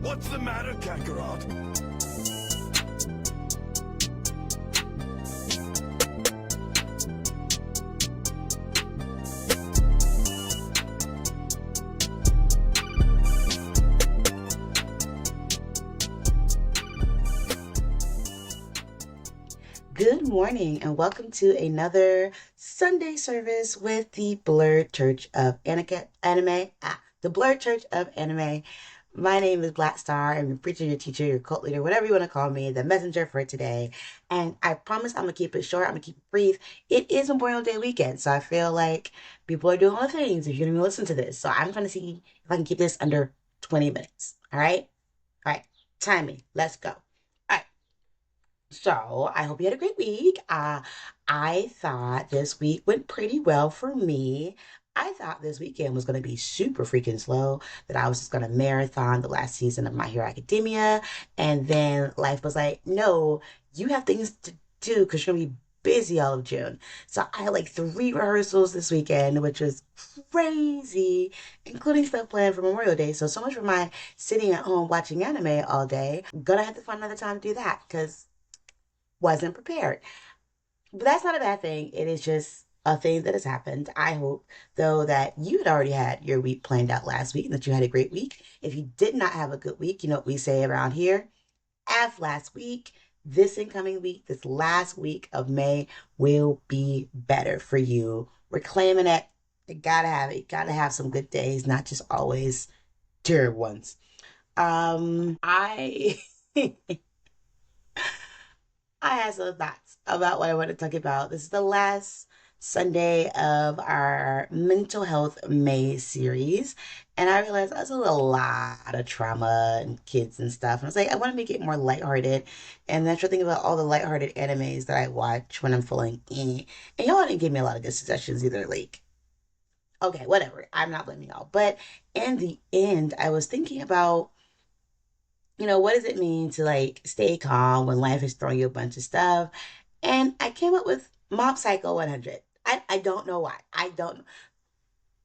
What's the matter, Kakarot? Good morning and welcome to another Sunday service with the Blerd Church of Anime. The Blerd Church of Anime. My name is Black Star. I'm your preacher, your teacher, your cult leader, whatever you want to call me, the messenger for today. And I promise I'm going to keep it short. I'm going to keep it brief. It is Memorial Day weekend, so I feel like people are doing other things if you're going to listen to this. So I'm trying to see if I can keep this under 20 minutes. All right? All right. Time me. Let's go. So I hope you had a great week. I thought this week went pretty well for me. I thought this weekend was going to be super freaking slow, that I was just going to marathon the last season of My Hero Academia. And then life was like, no, you have things to do because you're going to be busy all of June. So I had like 3 rehearsals this weekend, which was crazy, including stuff planned for Memorial Day. So much for my sitting at home watching anime all day. Gonna have to find another time to do that because wasn't prepared. But that's not a bad thing. It is just a thing that has happened. I hope, though, that you had already had your week planned out last week and that you had a great week. If you did not have a good week, you know what we say around here? F last week. This incoming week, this last week of May will be better for you. We're claiming it. You gotta have it. You gotta have some good days, not just always terrible ones. I I have some thoughts about what I want to talk about. This is the last Sunday of our Mental Health May series. And I realized that's a lot of trauma and kids and stuff. And I was like, I want to make it more lighthearted. And then I started thinking about all the lighthearted animes that I watch when I'm feeling And y'all didn't give me a lot of good suggestions either. Like, okay, whatever. I'm not blaming y'all. But in the end, I was thinking about what does it mean to like stay calm when life is throwing you a bunch of stuff? And I came up with Mob Psycho 100. I don't know why. I don't.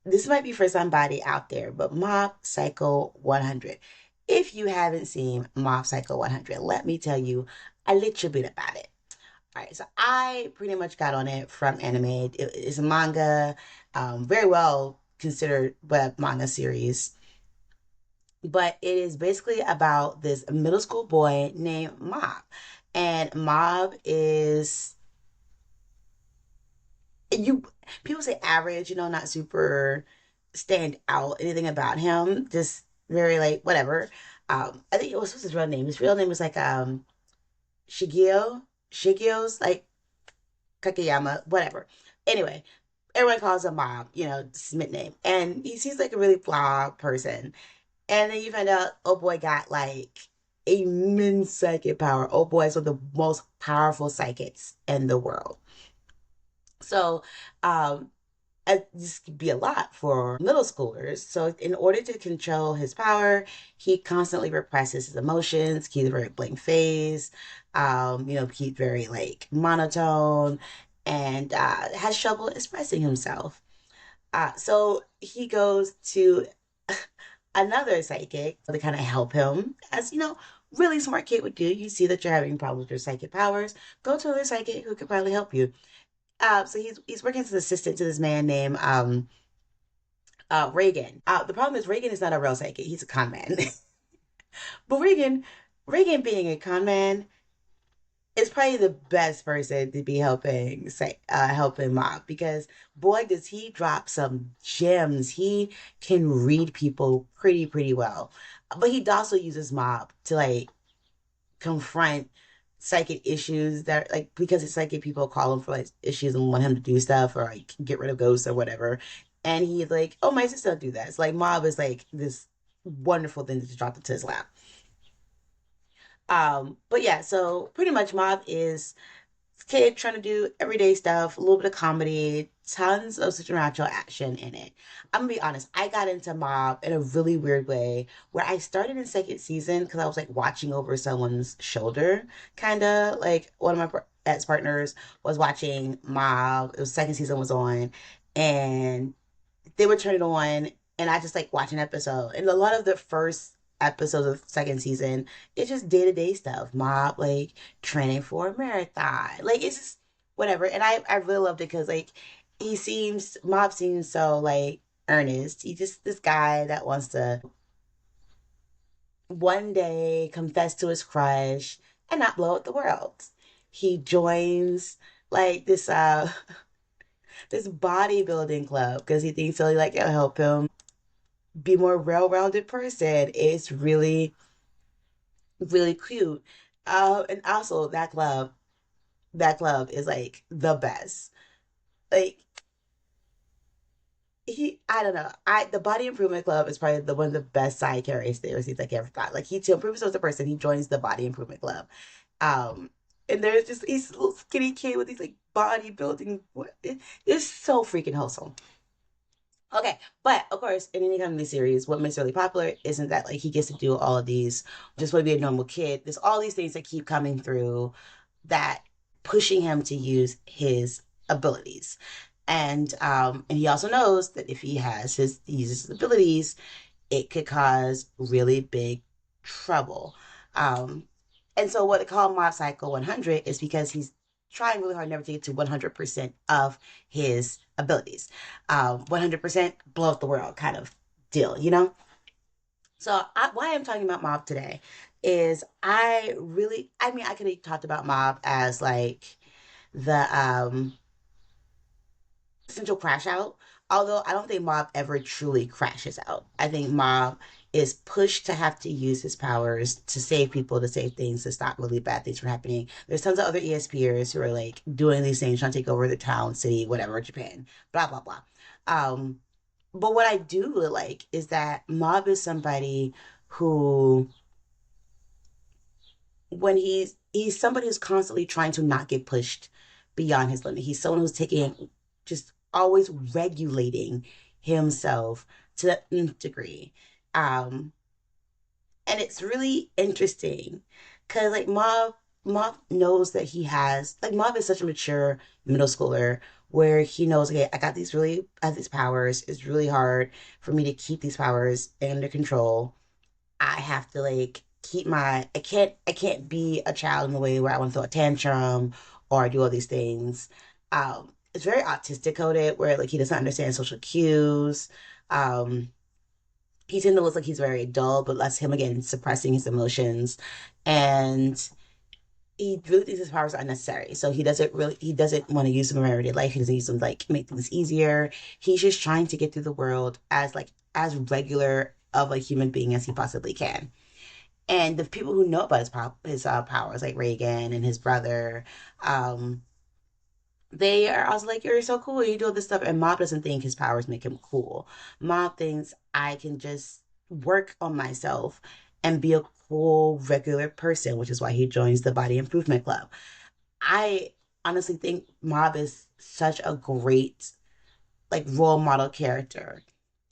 This might be for somebody out there, but Mob Psycho 100. If you haven't seen Mob Psycho 100, let me tell you a little bit about it. All right, so I pretty much got on it from anime. It's a manga, very well considered web manga series, but it is basically about this middle school boy named Mob. And Mob is you people say average, not super stand out, anything about him, just very like whatever. I think it was his real name. His real name was like Shigeo. Shigio's like Kakeyama, whatever. Anyway, everyone calls him Mob, this is his nickname. And he seems like a really flawed person. And then you find out, oh boy got like immense psychic power. Oh boy is one of the most powerful psychics in the world. So, this could be a lot for middle schoolers. So, in order to control his power, he constantly represses his emotions, keeps a very blank face, keep very like monotone, and has trouble expressing himself. So he goes to another psychic to kind of help him, as really smart kid would do. You see that you're having problems with your psychic powers, go to another psychic who could probably help you. So he's working as an assistant to this man named Reagan. The problem is Reagan is not a real psychic; he's a con man. But Reagan being a con man is probably the best person to be helping Mob, because boy does he drop some gems. He can read people pretty well, but he also uses Mob to like confront psychic issues that like, because it's psychic people call him for like issues and want him to do stuff or like get rid of ghosts or whatever, and he's like, oh, my sister don't do that. It's like Mob is like this wonderful thing to just drop into his lap. But yeah, so pretty much Mob is this kid trying to do everyday stuff, a little bit of comedy, tons of supernatural action in it. I'm gonna be honest, I got into Mob in a really weird way where I started in second season because I was like watching over someone's shoulder, kind of like one of my ex partners was watching Mob. It was second season was on, and they would turn it on, and I just like watch an episode. And a lot of the first episodes of second season, it's just day-to-day stuff. Mob like training for a marathon. Like it's just whatever. And I really loved it because like Mob seems so like earnest. He just this guy that wants to one day confess to his crush and not blow up the world. He joins like this bodybuilding club because he thinks he'll like it'll help him be more well-rounded person. It's really cute. And also that club is like the best. Like I don't know. The Body Improvement Club is probably the one of the best side characteristics like ever got. Like he to improve himself as a person, he joins the Body Improvement Club. Um, and there's just he's a little skinny kid with these like bodybuilding. It's so freaking wholesome. Okay, but of course, in any kind of these series, what makes it really popular isn't that like he gets to do all of these, just want to be a normal kid. There's all these things that keep coming through that pushing him to use his abilities. And he also knows that if he uses his abilities, it could cause really big trouble. Um, and so what they call Mob Psycho 100 is because he's trying really hard never to get to 100% of his abilities. 100% blow up the world kind of deal, you know? So why I'm talking about Mob today is I mean, I could have talked about Mob as like the essential crash out. Although I don't think Mob ever truly crashes out. I think Mob is pushed to have to use his powers to save people, to save things, to stop really bad things from happening. There's tons of other ESPers who are like doing these things, trying to take over the town, city, whatever, Japan, blah, blah, blah. Um, but what I do really like is that Mob is somebody who when he's somebody who's constantly trying to not get pushed beyond his limit. He's someone who's taking just always regulating himself to the nth degree. Um, and it's really interesting because like Mob knows that he has like Mob is such a mature middle schooler where he knows, okay, I have these powers. It's really hard for me to keep these powers under control. I have to like keep I can't be a child in the way where I want to throw a tantrum or do all these things. It's very autistic coded where like he doesn't understand social cues. Um, he tends to look like he's very dull, but that's him again suppressing his emotions. And he really thinks his powers are unnecessary. So he doesn't want to use them in everyday life. He doesn't use them to, like make things easier. He's just trying to get through the world as regular of a human being as he possibly can. And the people who know about his powers, like Reagan and his brother, um, they are also like, "You're so cool. You do all this stuff." And Mob doesn't think his powers make him cool. Mob thinks I can just work on myself and be a cool, regular person, which is why he joins the Body Improvement Club. I honestly think Mob is such a great like role model character.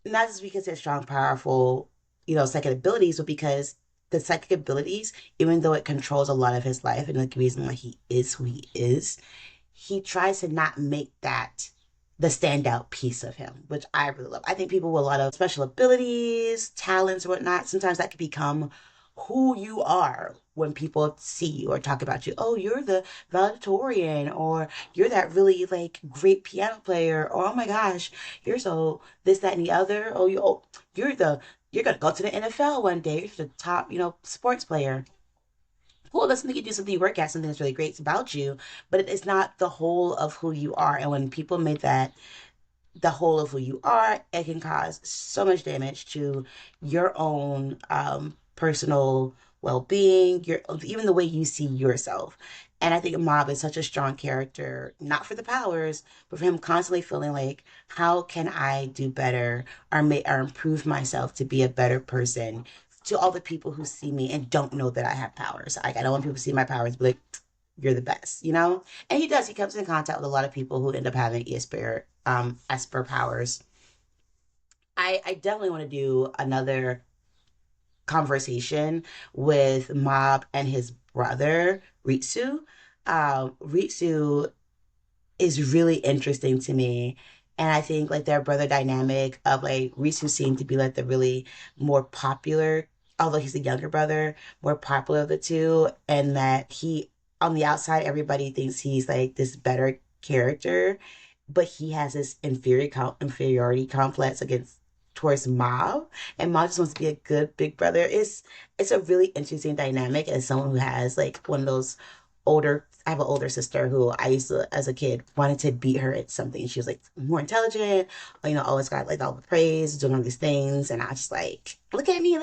Not just because they're strong, powerful, psychic abilities, but because the psychic abilities, even though it controls a lot of his life and the reason why he is who he is, he tries to not make that the standout piece of him, which I really love. I think people with a lot of special abilities, talents, or whatnot, sometimes that can become who you are when people see you or talk about you. Oh, you're the valedictorian, or you're that really like great piano player, or oh my gosh, you're so this, that, and the other. You're gonna go to the NFL one day. You're the top, sports player. Cool, that's something you do, something you work at, something that's really great about you, but it's not the whole of who you are. And when people make that the whole of who you are, it can cause so much damage to your own personal well-being, your even the way you see yourself. And I think Mob is such a strong character, not for the powers, but for him constantly feeling like, how can I do better or improve myself to be a better person to all the people who see me and don't know that I have powers. Like I don't want people to see my powers, but like, you're the best, you know? And he does. He comes in contact with a lot of people who end up having Esper powers. I definitely want to do another conversation with Mob and his brother, Ritsu. Ritsu is really interesting to me. And I think like their brother dynamic of like Ritsu seemed to be like the really more popular. although he's the younger brother, more popular of the two, and that he, on the outside, everybody thinks he's like this better character, but he has this inferiority complex against towards Mob, and Mob just wants to be a good big brother. It's a really interesting dynamic as someone who has like one of those older. I have an older sister who I used to, as a kid, wanted to beat her at something. She was like more intelligent, always got like all the praise, doing all these things, and I was just like, look at me.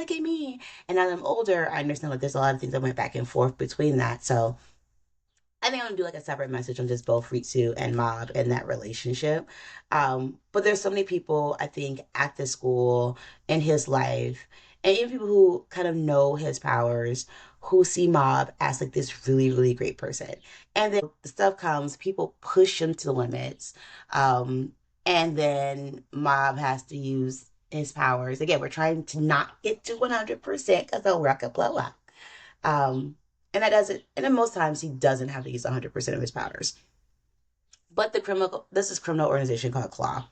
And now that I'm older, I understand that there's a lot of things that went back and forth between that. So I think I'm gonna do like a separate message on just both Ritsu and Mob and that relationship. But there's so many people I think at the school in his life, and even people who kind of know his powers, who see Mob as like this really, really great person. And then the stuff comes, people push him to the limits, and then Mob has to use his powers. Again, we're trying to not get to 100% because the world could blow up. Um, and that doesn't, and then most times he doesn't have to use 100% of his powers. But this is criminal organization called Claw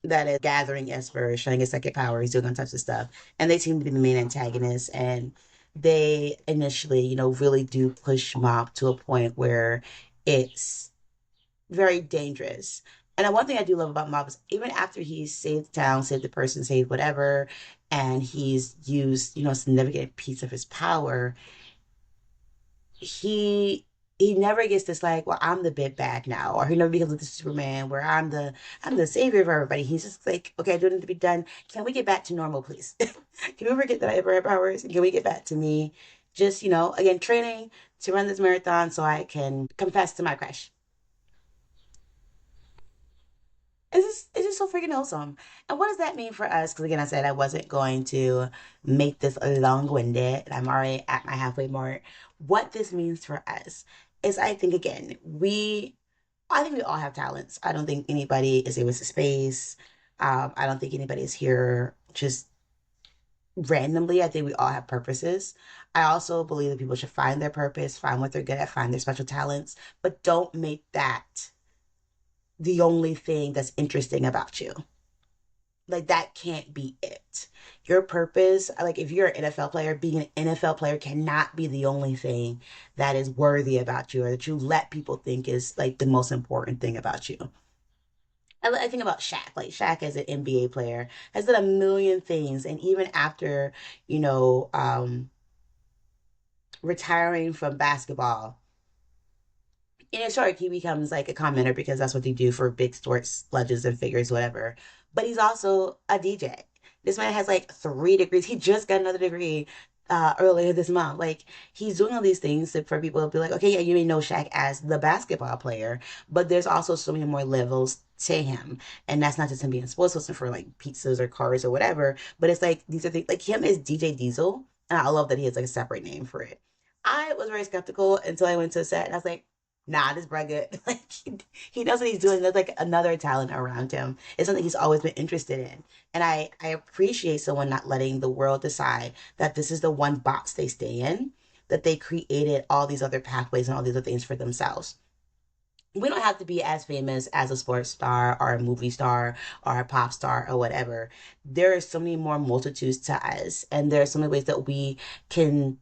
that is gathering Esper, showing his second power. He's doing all types of stuff. And they seem to be the main antagonists. And they initially, really do push Mob to a point where it's very dangerous. And one thing I do love about Mob is even after he's saved the town, saved the person, saved whatever, and he's used, a significant piece of his power, he he never gets this like, well, I'm the big bag now, or he never becomes like the Superman where I'm the savior of everybody. He's just like, okay, I do need to be done. Can we get back to normal, please? Can we ever get that I ever have powers? Can we get back to me? Just, again, training to run this marathon so I can confess to my crush. It's just so freaking wholesome. And what does that mean for us? Because again, I said I wasn't going to make this long-winded, and I'm already at my halfway mark. What this means for us is, I think again, I think we all have talents. I don't think anybody is a waste of space. I don't think anybody is here just randomly. I think we all have purposes. I also believe that people should find their purpose, find what they're good at, find their special talents, but don't make that the only thing that's interesting about you. Like that can't be it. Your purpose, like if you're an NFL player, being an NFL player cannot be the only thing that is worthy about you or that you let people think is like the most important thing about you. I think about Shaq. Like Shaq as an NBA player has done a million things, and even after you know um, retiring from basketball, sure, he becomes like a commenter because that's what they do for big sports legends and figures, whatever. But he's also a DJ. This man has like 3 degrees. He just got another degree earlier this month. Like he's doing all these things for people to be like, okay, yeah, you may know Shaq as the basketball player, but there's also so many more levels to him. And that's not just him being a sports person for like pizzas or cars or whatever, but it's like these are things like him is DJ Diesel. And I love that he has like a separate name for it. I was very skeptical until I went to a set and I was like, nah, this bruh good. Like he knows what he's doing. There's like another talent around him. It's something he's always been interested in. And I appreciate someone not letting the world decide that this is the one box they stay in, that they created all these other pathways and all these other things for themselves. We don't have to be as famous as a sports star or a movie star or a pop star or whatever. There are so many more multitudes to us, and there are so many ways that we can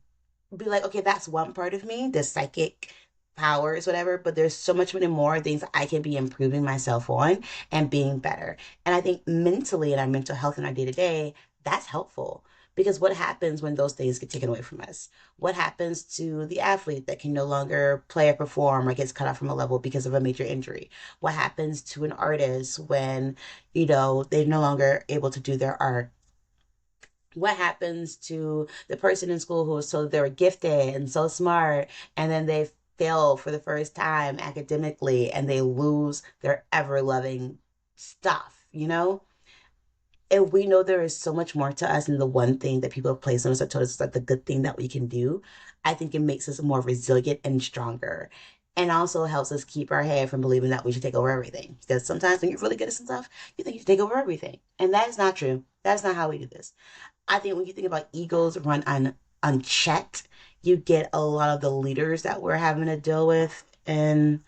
be like, okay, that's one part of me, the psychic powers, whatever, but there's so much many more things I can be improving myself on and being better. And I think mentally and our mental health in our day to day, that's helpful. Because what happens when those things get taken away from us? What happens to the athlete that can no longer play or perform or gets cut off from a level because of a major injury? What happens to an artist when, they're no longer able to do their art? What happens to the person in school who was told they were gifted and so smart and then they fail for the first time academically and they lose their ever loving stuff? And we know there is so much more to us than the one thing that people have placed on us or told us is like the good thing that we can do. I think it makes us more resilient and stronger, and also helps us keep our head from believing that we should take over everything, because sometimes when you're really good at some stuff you think you should take over everything, and that is not true. That's not how we do this. I think when you think about egos run unchecked, you get a lot of the leaders that we're having to deal with in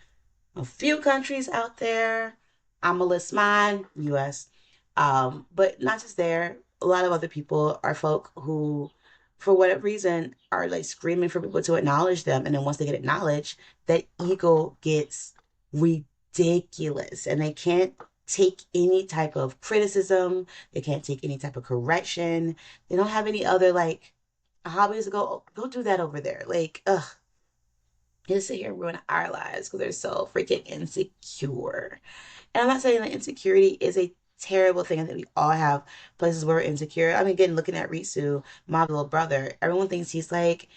a few countries out there. I'm gonna list mine, US. But not just there. A lot of other people are folk who for whatever reason, are like screaming for people to acknowledge them. And then once they get acknowledged, that ego gets ridiculous and they can't take any type of criticism. They can't take any type of correction. They don't have any other like hobbies to go do that over there. Like, ugh, just sit here and ruin our lives because they're so freaking insecure. And I'm not saying that insecurity is a terrible thing. I think we all have places where we're insecure. I mean, again, looking at Ritsu, my little brother, everyone thinks he's like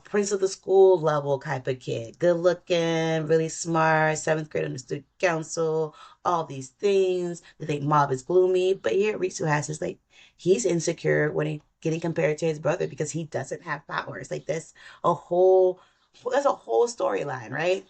prince of the school level type of kid. Good looking, really smart, seventh grade on the student council, all these things. They think Mob is gloomy. But here Ritsu has his like he's insecure when he getting compared to his brother because he doesn't have powers. Like this a whole that's a whole storyline, right?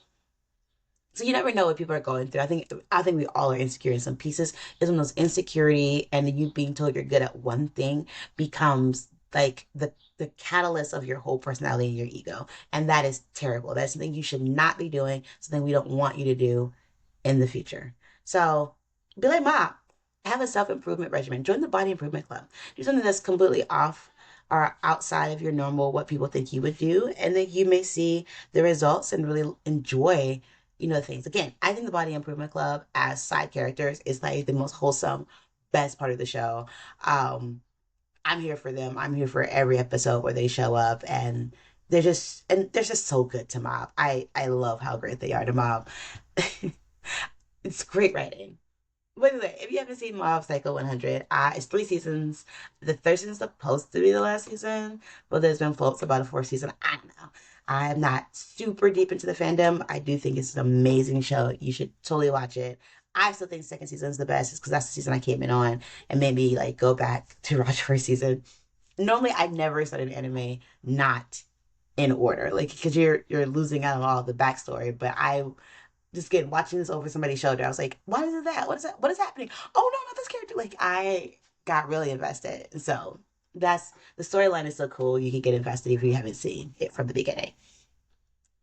So you never know what people are going through. I think we all are insecure in some pieces. It's when those insecurity and you being told you're good at one thing becomes like the catalyst of your whole personality and your ego. And that is terrible. That's something you should not be doing, something we don't want you to do in the future. So be like, Mom, have a self-improvement regimen. Join the body improvement club. Do something that's completely off or outside of your normal what people think you would do. And then you may see the results and really enjoy things. Again, I think the Body Improvement Club as side characters is like the most wholesome, best part of the show. I'm here for them. I'm here for every episode where they show up and they're just so good to Mob. I love how great they are to Mob. It's great writing. By the way, if you haven't seen Mob Psycho 100, it's 3 seasons. The third season is supposed to be the last season, but there's been floats about a fourth season. I don't know. I'm not super deep into the fandom. I do think it's an amazing show. You should totally watch it. I still think second season is the best because that's the season I came in on and maybe like go back to watch first season. Normally, I never start an anime not in order, like because you're losing out on all the backstory. But I just get watching this over somebody's shoulder. I was like, why is it that? What is that? What is happening? Oh no, not this character. Like I got really invested. So that's the storyline is so cool. You can get invested if you haven't seen it from the beginning.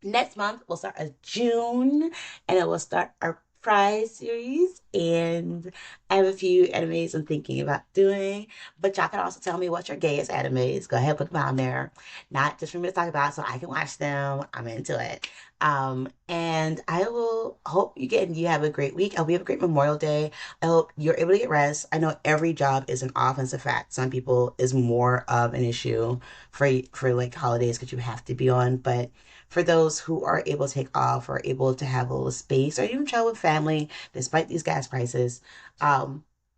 Next month we'll start as June and it will start our prize series and I have a few animes I'm thinking about doing, but y'all can also tell me what your gayest animes. Go ahead, put them on there. Not just for me to talk about so I can watch them. I'm into it. And I will hope you have a great week. I hope you have a great Memorial Day. I hope you're able to get rest. I know every job is an offensive fact. Some people is more of an issue for like holidays because you have to be on, but for those who are able to take off or able to have a little space or even travel with family despite these gas prices, I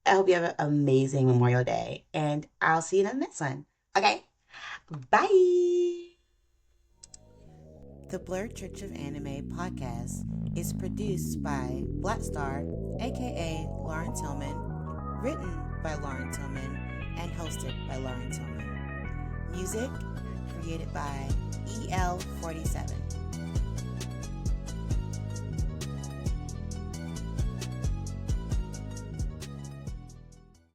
hope you have an amazing Memorial Day and I'll see you in the next one. Okay, bye. The Blerd Church of Anime podcast is produced by Black Star, aka Lauren Tillman, written by Lauren Tillman, and hosted by Lauren Tillman. Music created by EL47.